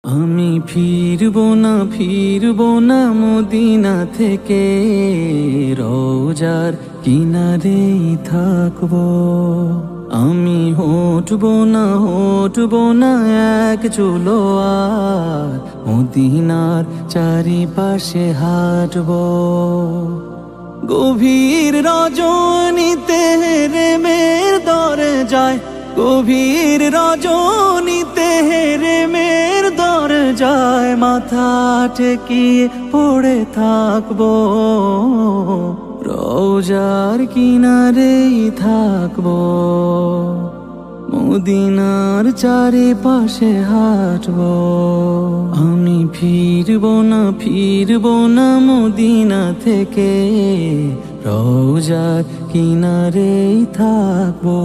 আমি ফিরবো না মদিনা থেকে, রোজার কিনারেই থাকবো। আমি হটবো না এক চুলো আর মদিনার চারিপাশে হাঁটবো। গভীর রজনীতে হেরেমের দরজায়, গভীর রজনীতে হেরেমের দরজায় মাথা ঠেকিয়ে পড়ে থাকবো। রোজার কিনারেই থাকবো, মদিনার চারিপাশে হাঁটবো। আমি ফিরবো না মদিনা থেকে, রোজার কিনারেই থাকবো।